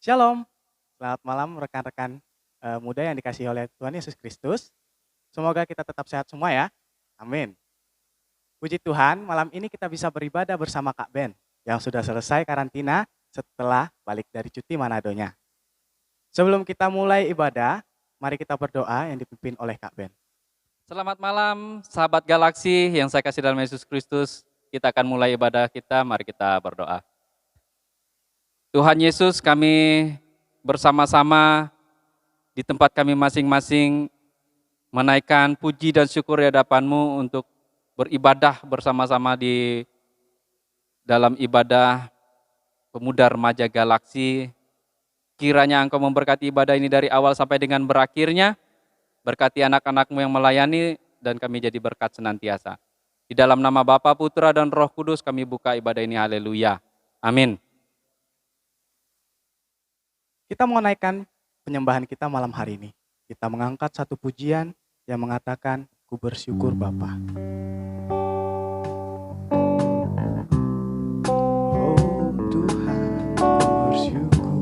Shalom, selamat malam rekan-rekan muda yang dikasihi oleh Tuhan Yesus Kristus. Semoga kita tetap sehat semua ya. Amin. Puji Tuhan, malam ini kita bisa beribadah bersama Kak Ben yang sudah selesai karantina setelah balik dari cuti Manadonya. Sebelum kita mulai ibadah, mari kita berdoa yang dipimpin oleh Kak Ben. Selamat malam, sahabat galaksi yang saya kasih dalam Yesus Kristus. Kita akan mulai ibadah kita, mari kita berdoa. Tuhan Yesus, kami bersama-sama di tempat kami masing-masing menaikkan puji dan syukur di hadapan-Mu untuk beribadah bersama-sama di dalam ibadah pemuda remaja galaksi. Kiranya Engkau memberkati ibadah ini dari awal sampai dengan berakhirnya. Berkati anak-anak-Mu yang melayani dan kami jadi berkat senantiasa. Di dalam nama Bapa, Putra, dan Roh Kudus kami buka ibadah ini, haleluya. Amin. Kita mau naikkan penyembahan kita malam hari ini. Kita mengangkat satu pujian yang mengatakan, ku bersyukur Bapa. Oh Tuhan, ku bersyukur.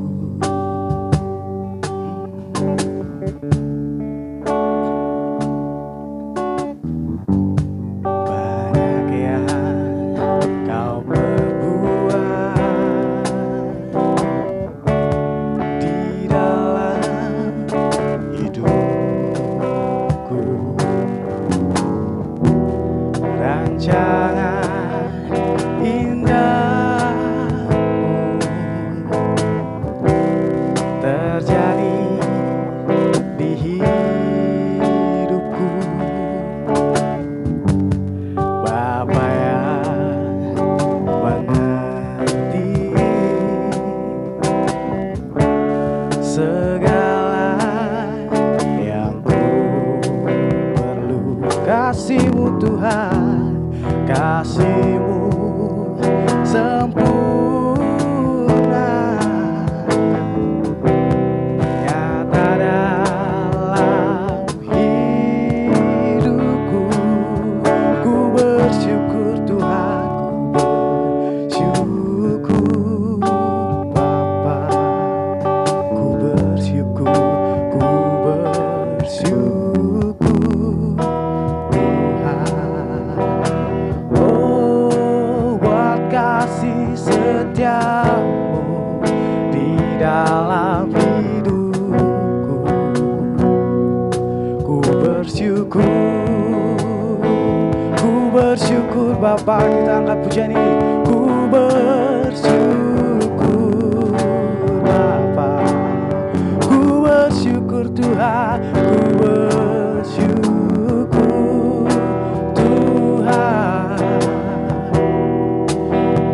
Banyak yang kau perbuat di dalam hidupku. Rancangan indahmu terjadi di hidupku. Bapa yang mengerti segala yang ku perlu. Kasih-Mu Tuhan, kasih-Mu sempurna, nyata dalam hidupku. Ku bersyukur Tuhan, ku bersyukur Bapa. Ku bersyukur Tuhan. Oh, buat kasih setiamu di dalam hidupku. Ku bersyukur Bapa. Kita angkat pujian ini. Ku bersyukur Bapa. Ku bersyukur Tuhan, ku bersyukur Tuhan,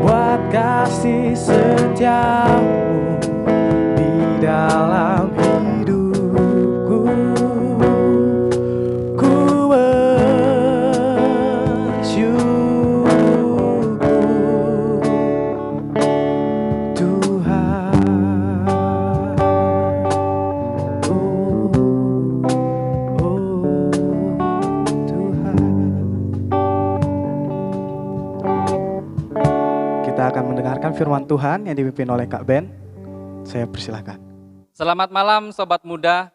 buat kasih setiamu di dalam hidupku. Ku bersyukur Tuhan. Kita akan mendengarkan firman Tuhan yang dipimpin oleh Kak Ben. Saya persilahkan. Selamat malam sobat muda,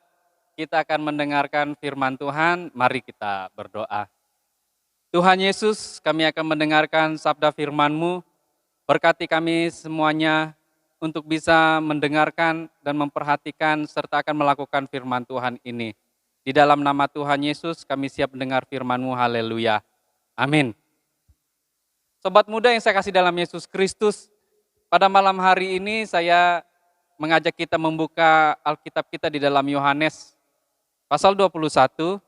kita akan mendengarkan firman Tuhan, mari kita berdoa. Tuhan Yesus, kami akan mendengarkan sabda firman-Mu, berkati kami semuanya untuk bisa mendengarkan dan memperhatikan serta akan melakukan firman Tuhan ini. Di dalam nama Tuhan Yesus kami siap mendengar firman-Mu, haleluya. Amin. Sobat muda yang saya kasih dalam Yesus Kristus, pada malam hari ini saya mengajak kita membuka Alkitab kita di dalam Yohanes pasal 21.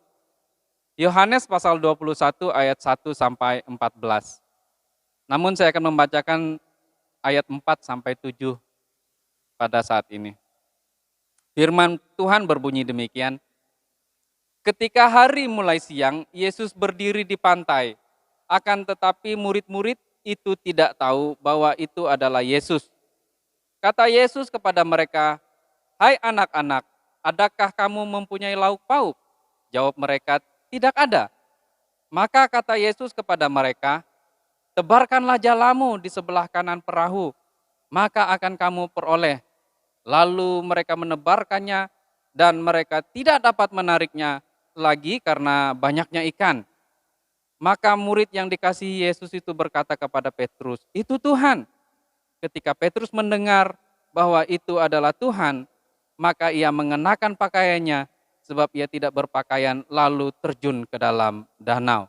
Yohanes pasal 21 ayat 1 sampai 14. Namun saya akan membacakan ayat 4 sampai 7 pada saat ini. Firman Tuhan berbunyi demikian. Ketika hari mulai siang, Yesus berdiri di pantai. Akan tetapi murid-murid itu tidak tahu bahwa itu adalah Yesus. Kata Yesus kepada mereka, "Hai anak-anak, adakah kamu mempunyai lauk pauk?" Jawab mereka, "Tidak ada." Maka kata Yesus kepada mereka, "Tebarkanlah jalamu di sebelah kanan perahu, maka akan kamu peroleh." lalu mereka menebarkannya dan mereka tidak dapat menariknya lagi karena banyaknya ikan. Maka murid yang dikasihi Yesus itu berkata kepada Petrus, "Itu Tuhan." Ketika Petrus mendengar bahwa itu adalah Tuhan, maka ia mengenakan pakaiannya sebab ia tidak berpakaian lalu terjun ke dalam danau.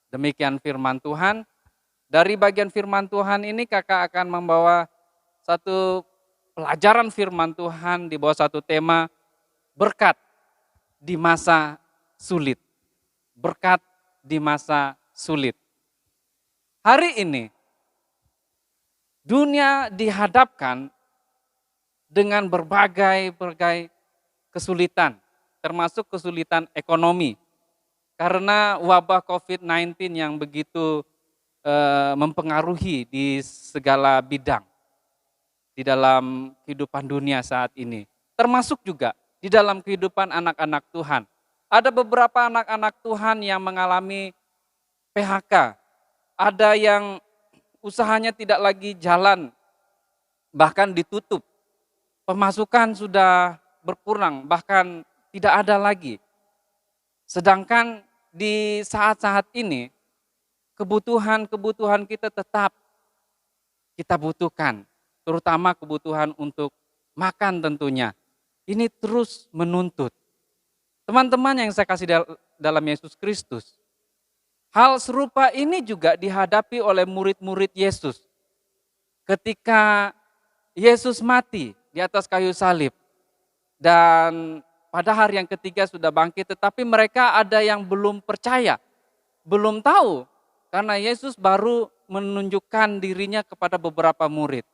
Demikian firman Tuhan. Dari bagian firman Tuhan ini kakak akan membawa satu pelajaran firman Tuhan di bawah satu tema berkat di masa sulit. Berkat di masa sulit. Hari ini dunia dihadapkan dengan berbagai kesulitan, termasuk kesulitan ekonomi. Karena wabah COVID-19 yang begitu mempengaruhi di segala bidang di dalam kehidupan dunia saat ini. Termasuk juga di dalam kehidupan anak-anak Tuhan. Ada beberapa anak-anak Tuhan yang mengalami PHK. Ada yang usahanya tidak lagi jalan, bahkan ditutup. Pemasukan sudah berkurang, bahkan tidak ada lagi. Sedangkan di saat-saat ini, kebutuhan kita tetap kita butuhkan, terutama kebutuhan untuk makan tentunya. Ini terus menuntut. Teman-teman yang saya kasih dalam Yesus Kristus, hal serupa ini juga dihadapi oleh murid-murid Yesus. Ketika Yesus mati di atas kayu salib dan pada hari yang ketiga sudah bangkit, tetapi mereka ada yang belum percaya, belum tahu. Karena Yesus baru menunjukkan dirinya kepada beberapa murid.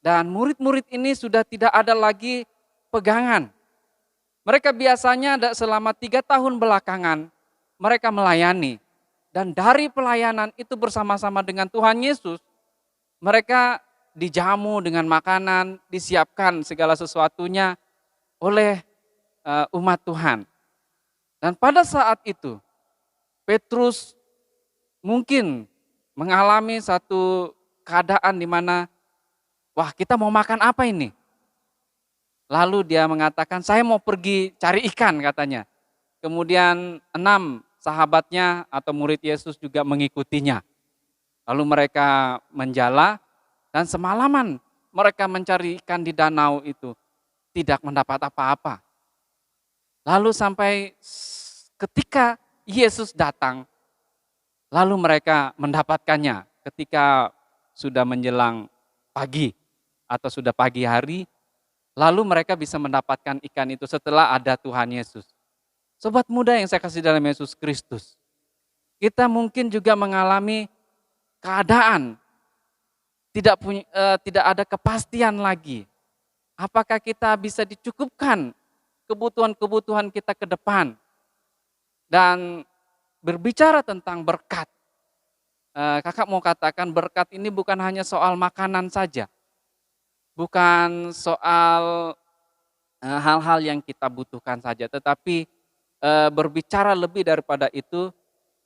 Dan murid-murid ini sudah tidak ada lagi pegangan. Mereka biasanya selama 3 tahun belakangan, mereka melayani. Dan dari pelayanan itu bersama-sama dengan Tuhan Yesus, mereka dijamu dengan makanan, disiapkan segala sesuatunya oleh umat Tuhan. Dan pada saat itu, Petrus mungkin mengalami satu keadaan di mana, wah kita mau makan apa ini? Lalu dia mengatakan, saya mau pergi cari ikan katanya. Kemudian 6 sahabatnya atau murid Yesus juga mengikutinya. Lalu mereka menjala dan semalaman mereka mencari ikan di danau itu. Tidak mendapat apa-apa. Lalu sampai ketika Yesus datang, lalu mereka mendapatkannya ketika sudah menjelang pagi atau sudah pagi hari, lalu mereka bisa mendapatkan ikan itu setelah ada Tuhan Yesus. Sobat muda yang saya kasih dalam Yesus Kristus, kita mungkin juga mengalami keadaan tidak ada kepastian lagi. Apakah kita bisa dicukupkan kebutuhan-kebutuhan kita ke depan? Dan berbicara tentang berkat, kakak mau katakan berkat ini bukan hanya soal makanan saja. Bukan soal hal-hal yang kita butuhkan saja, tetapi berbicara lebih daripada itu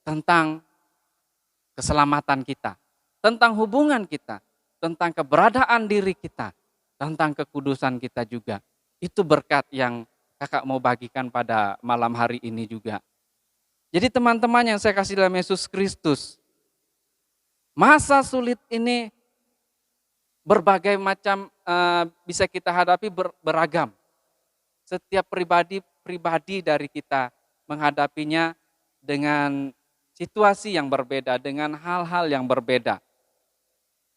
tentang keselamatan kita, tentang hubungan kita, tentang keberadaan diri kita, tentang kekudusan kita juga. Itu berkat yang kakak mau bagikan pada malam hari ini juga. Jadi teman-teman yang saya kasih dalam Yesus Kristus, masa sulit ini berbagai macam bisa kita hadapi beragam. Setiap pribadi dari kita menghadapinya dengan situasi yang berbeda, dengan hal-hal yang berbeda.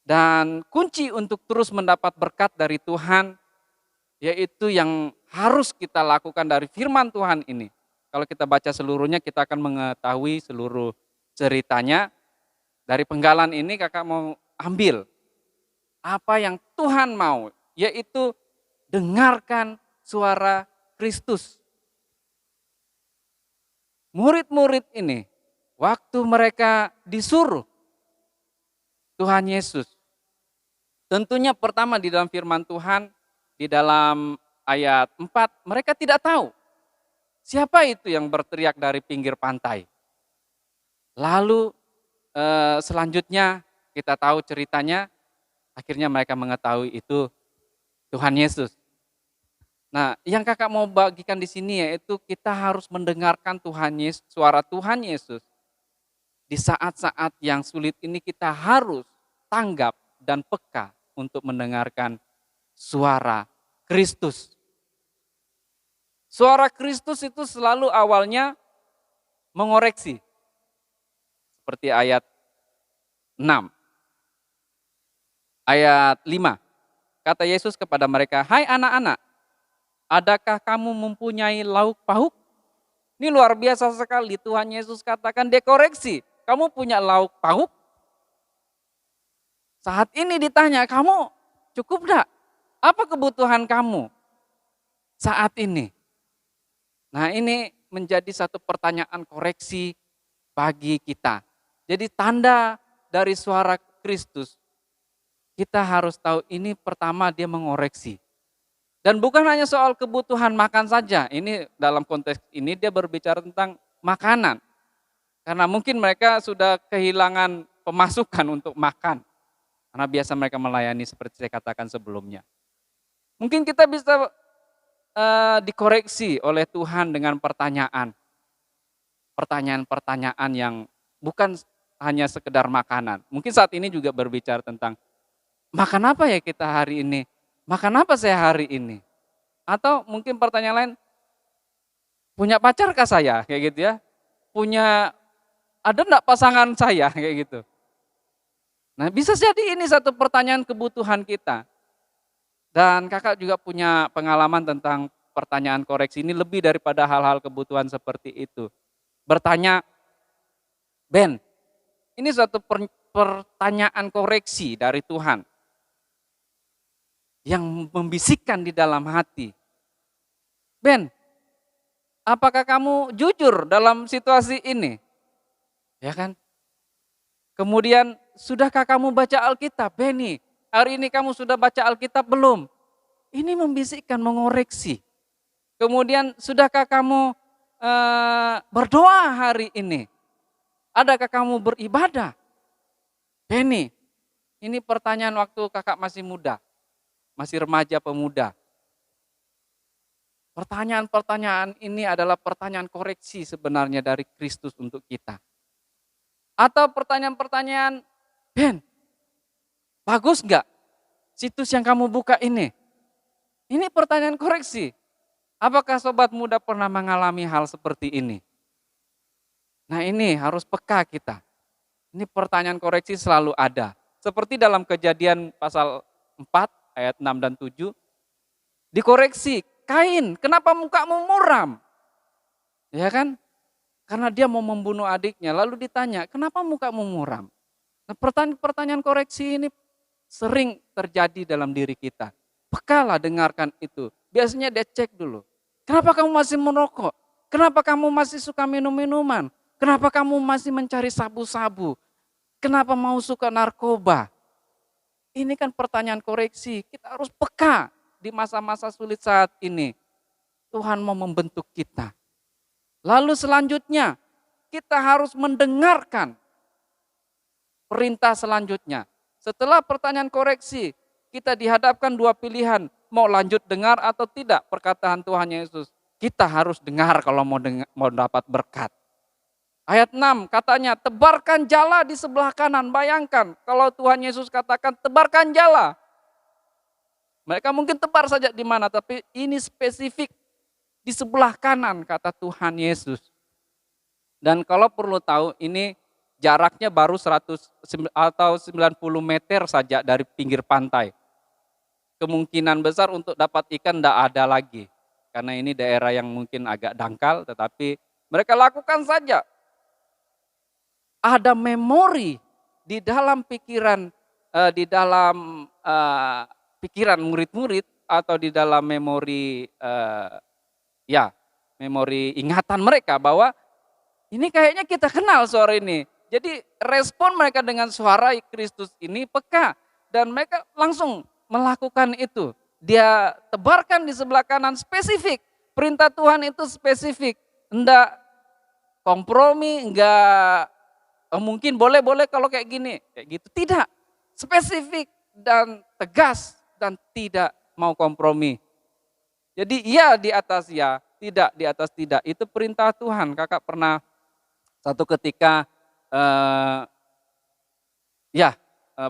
Dan kunci untuk terus mendapat berkat dari Tuhan, yaitu yang harus kita lakukan dari firman Tuhan ini. Kalau kita baca seluruhnya, kita akan mengetahui seluruh ceritanya. Dari penggalan ini kakak mau ambil apa yang Tuhan mau, yaitu dengarkan suara Kristus. Murid-murid ini, waktu mereka disuruh Tuhan Yesus, tentunya pertama di dalam firman Tuhan, di dalam ayat 4, mereka tidak tahu siapa itu yang berteriak dari pinggir pantai. Lalu selanjutnya kita tahu ceritanya, akhirnya mereka mengetahui itu Tuhan Yesus. Nah, yang kakak mau bagikan di sini yaitu kita harus mendengarkan Tuhan Yesus, suara Tuhan Yesus. Di saat-saat yang sulit ini kita harus tanggap dan peka untuk mendengarkan suara Kristus. Suara Kristus itu selalu awalnya mengoreksi. Seperti ayat 6. Ayat 5. Kata Yesus kepada mereka, "Hai anak-anak, adakah kamu mempunyai lauk pauk?" Ini luar biasa sekali. Tuhan Yesus katakan dia koreksi. Kamu punya lauk pauk? Saat ini ditanya, kamu cukup enggak? Apa kebutuhan kamu saat ini? Nah, ini menjadi satu pertanyaan koreksi bagi kita. Jadi tanda dari suara Kristus, kita harus tahu ini pertama dia mengoreksi. Dan bukan hanya soal kebutuhan makan saja. Ini dalam konteks ini dia berbicara tentang makanan. Karena mungkin mereka sudah kehilangan pemasukan untuk makan. Karena biasa mereka melayani seperti saya katakan sebelumnya. Mungkin kita bisa dikoreksi oleh Tuhan dengan pertanyaan. Pertanyaan-pertanyaan yang bukan hanya sekedar makanan. Mungkin saat ini juga berbicara tentang makan apa ya kita hari ini? Makan apa saya hari ini? Atau mungkin pertanyaan lain, punya pacarkah saya? Kayak gitu ya. Ada enggak pasangan saya? Kayak gitu. Nah, bisa jadi ini satu pertanyaan kebutuhan kita. Dan kakak juga punya pengalaman tentang pertanyaan koreksi ini lebih daripada hal-hal kebutuhan seperti itu. Bertanya, Ben, ini satu pertanyaan koreksi dari Tuhan yang membisikkan di dalam hati. Ben, apakah kamu jujur dalam situasi ini? Ya kan? Kemudian, sudahkah kamu baca Alkitab? Benny, hari ini kamu sudah baca Alkitab belum? Ini membisikkan, mengoreksi. Kemudian, sudahkah kamu berdoa hari ini? Adakah kamu beribadah? Benny, ini pertanyaan waktu kakak masih muda. Masih remaja pemuda. Pertanyaan-pertanyaan ini adalah pertanyaan koreksi sebenarnya dari Kristus untuk kita. Atau pertanyaan-pertanyaan, Ben, bagus enggak situs yang kamu buka ini? Ini pertanyaan koreksi. Apakah sobat muda pernah mengalami hal seperti ini? Nah, ini harus peka kita. Ini pertanyaan koreksi selalu ada. Seperti dalam Kejadian pasal 4 ayat 6 dan 7, dikoreksi, Kain, kenapa mukamu muram? Ya kan? Karena dia mau membunuh adiknya, lalu ditanya, kenapa mukamu muram? Nah, pertanyaan koreksi ini sering terjadi dalam diri kita. Pekalah dengarkan itu. Biasanya dia cek dulu. Kenapa kamu masih merokok? Kenapa kamu masih suka minum-minuman? Kenapa kamu masih mencari sabu-sabu? Kenapa mau suka narkoba? Ini kan pertanyaan koreksi. Kita harus peka di masa-masa sulit saat ini. Tuhan mau membentuk kita. Lalu selanjutnya, kita harus mendengarkan perintah selanjutnya. Setelah pertanyaan koreksi, kita dihadapkan dua pilihan. Mau lanjut dengar atau tidak perkataan Tuhan Yesus. Kita harus dengar kalau mau dapat berkat. Ayat 6 katanya, tebarkan jala di sebelah kanan. Bayangkan kalau Tuhan Yesus katakan tebarkan jala. Mereka mungkin tebar saja di mana, tapi ini spesifik di sebelah kanan kata Tuhan Yesus. Dan kalau perlu tahu ini jaraknya baru 100 atau 90 meter saja dari pinggir pantai. Kemungkinan besar untuk dapat ikan tidak ada lagi. Karena ini daerah yang mungkin agak dangkal, tetapi mereka lakukan saja. Ada memori di dalam pikiran pikiran murid-murid atau di dalam memori memori ingatan mereka bahwa ini kayaknya kita kenal suara ini. Jadi respon mereka dengan suara Kristus ini peka dan mereka langsung melakukan itu. Dia tebarkan di sebelah kanan spesifik. Perintah Tuhan itu spesifik. Enggak kompromi, enggak mungkin boleh-boleh kalau kayak gini, kayak gitu. Tidak, spesifik dan tegas dan tidak mau kompromi. Jadi iya di atas ya, tidak di atas tidak. Itu perintah Tuhan. Kakak pernah satu ketika eh, ya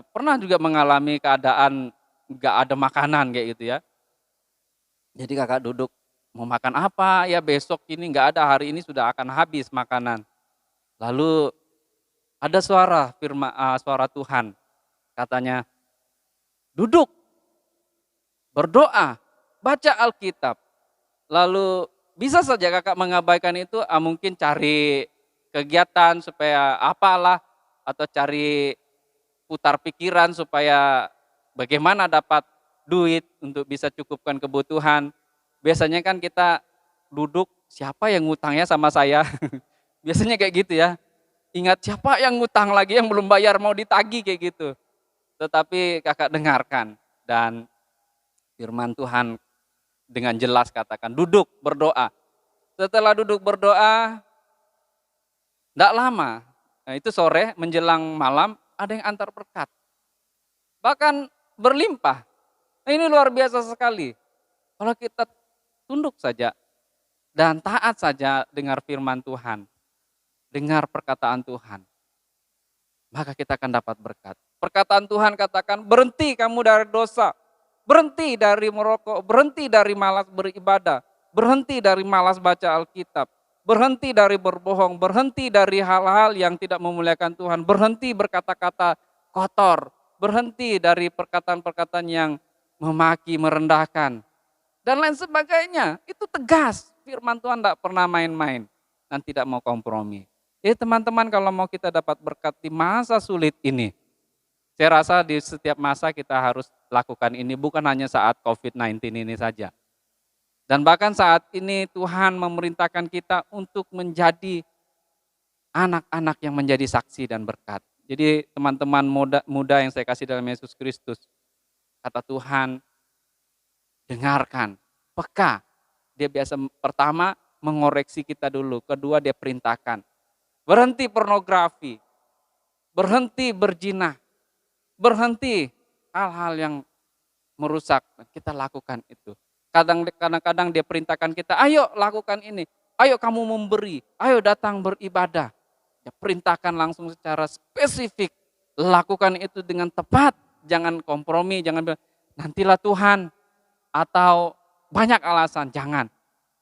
pernah juga mengalami keadaan nggak ada makanan kayak gitu ya. Jadi kakak duduk mau makan apa ya, besok ini nggak ada, hari ini sudah akan habis makanan. Lalu ada suara Tuhan katanya, duduk, berdoa, baca Alkitab. Lalu bisa saja kakak mengabaikan itu, mungkin cari kegiatan supaya apalah, atau cari putar pikiran supaya bagaimana dapat duit untuk bisa cukupkan kebutuhan. Biasanya kan kita duduk, siapa yang ngutangnya sama saya? Biasanya kayak gitu ya. Ingat siapa yang ngutang lagi yang belum bayar mau ditagih kayak gitu. Tetapi kakak dengarkan dan firman Tuhan dengan jelas katakan duduk berdoa. Setelah duduk berdoa, tidak lama, nah itu sore menjelang malam ada yang antar berkat. Bahkan berlimpah. Nah ini luar biasa sekali. Kalau kita tunduk saja dan taat saja dengar firman Tuhan, dengar perkataan Tuhan, maka kita akan dapat berkat. Perkataan Tuhan katakan, berhenti kamu dari dosa, berhenti dari merokok, berhenti dari malas beribadah, berhenti dari malas baca Alkitab, berhenti dari berbohong, berhenti dari hal-hal yang tidak memuliakan Tuhan, berhenti berkata-kata kotor, berhenti dari perkataan-perkataan yang memaki, merendahkan, dan lain sebagainya. Itu tegas, firman Tuhan tidak pernah main-main dan tidak mau kompromi. Jadi teman-teman, kalau mau kita dapat berkat di masa sulit ini, saya rasa di setiap masa kita harus lakukan ini, bukan hanya saat COVID-19 ini saja. Dan bahkan saat ini Tuhan memerintahkan kita untuk menjadi anak-anak yang menjadi saksi dan berkat. Jadi teman-teman muda yang saya kasih dalam Yesus Kristus, kata Tuhan, dengarkan, peka. Dia biasa pertama mengoreksi kita dulu, kedua dia perintahkan. Berhenti pornografi, berhenti berzina, berhenti hal-hal yang merusak. Kita lakukan itu. Kadang-kadang dia perintahkan kita, ayo lakukan ini, ayo kamu memberi, ayo datang beribadah. Dia perintahkan langsung secara spesifik, lakukan itu dengan tepat, jangan kompromi, jangan bilang, nantilah Tuhan, atau banyak alasan, jangan.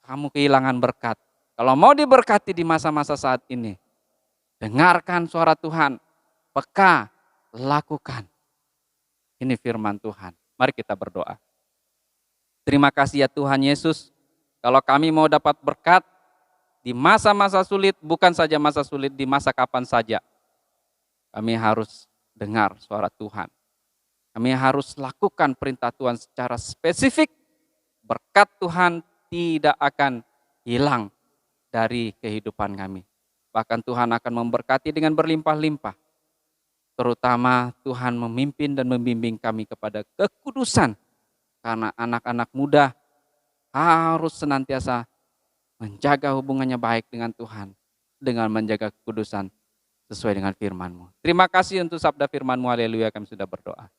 Kamu kehilangan berkat. Kalau mau diberkati di masa-masa saat ini, dengarkan suara Tuhan, peka, lakukan. Ini firman Tuhan. Mari kita berdoa. Terima kasih ya Tuhan Yesus, kalau kami mau dapat berkat di masa-masa sulit, bukan saja masa sulit, di masa kapan saja, kami harus dengar suara Tuhan. Kami harus lakukan perintah Tuhan secara spesifik. Berkat Tuhan tidak akan hilang dari kehidupan kami. Bahkan Tuhan akan memberkati dengan berlimpah-limpah. Terutama Tuhan memimpin dan membimbing kami kepada kekudusan. Karena anak-anak muda harus senantiasa menjaga hubungannya baik dengan Tuhan. Dengan menjaga kekudusan sesuai dengan firman-Mu. Terima kasih untuk sabda firman-Mu. Haleluya, kami sudah berdoa.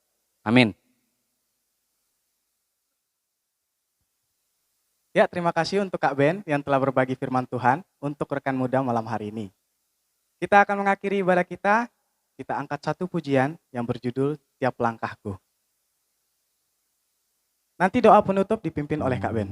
Amin. Ya, terima kasih untuk Kak Ben yang telah berbagi firman Tuhan untuk rekan muda malam hari ini. Kita akan mengakhiri ibadah kita angkat satu pujian yang berjudul Tiap Langkahku. Nanti doa penutup dipimpin oleh Kak Ben.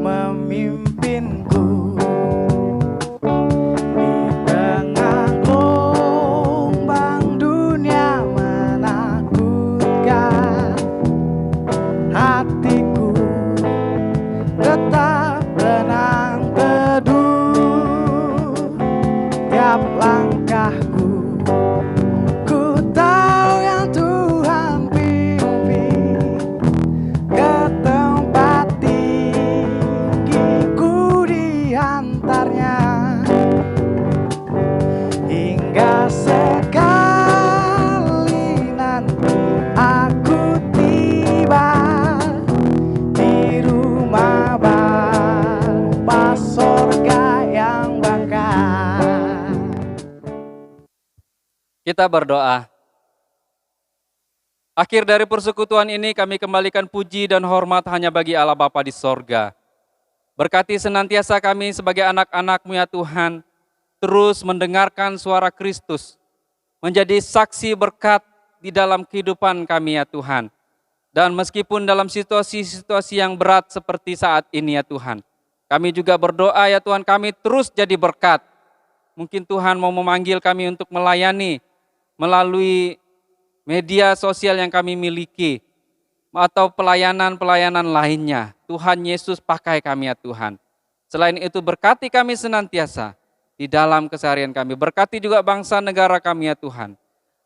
Memimpinku di Kita berdoa. Akhir dari persekutuan ini kami kembalikan puji dan hormat hanya bagi Allah Bapa di sorga. Berkati senantiasa kami sebagai anak-anak-Mu ya Tuhan, terus mendengarkan suara Kristus, menjadi saksi berkat di dalam kehidupan kami ya Tuhan. Dan meskipun dalam situasi-situasi yang berat seperti saat ini ya Tuhan, kami juga berdoa ya Tuhan, kami terus jadi berkat. Mungkin Tuhan mau memanggil kami untuk melayani melalui media sosial yang kami miliki, atau pelayanan-pelayanan lainnya. Tuhan Yesus pakai kami ya Tuhan. Selain itu berkati kami senantiasa di dalam keseharian kami. Berkati juga bangsa negara kami ya Tuhan.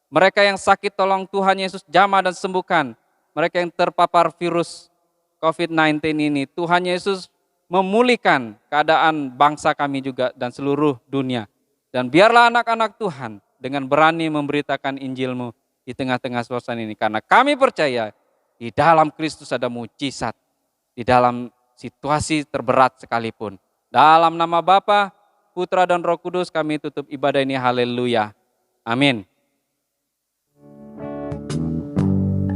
Mereka yang sakit tolong Tuhan Yesus jamah dan sembuhkan. Mereka yang terpapar virus COVID-19 ini, Tuhan Yesus memulihkan keadaan bangsa kami juga dan seluruh dunia. Dan biarlah anak-anak Tuhan dengan berani memberitakan Injil-Mu di tengah-tengah suasana ini. Karena kami percaya di dalam Kristus ada mujizat, di dalam situasi terberat sekalipun. Dalam nama Bapa, Putra dan Roh Kudus kami tutup ibadah ini. Haleluya. Amin.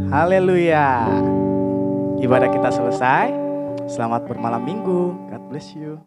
Haleluya. Ibadah kita selesai. Selamat bermalam minggu. God bless you.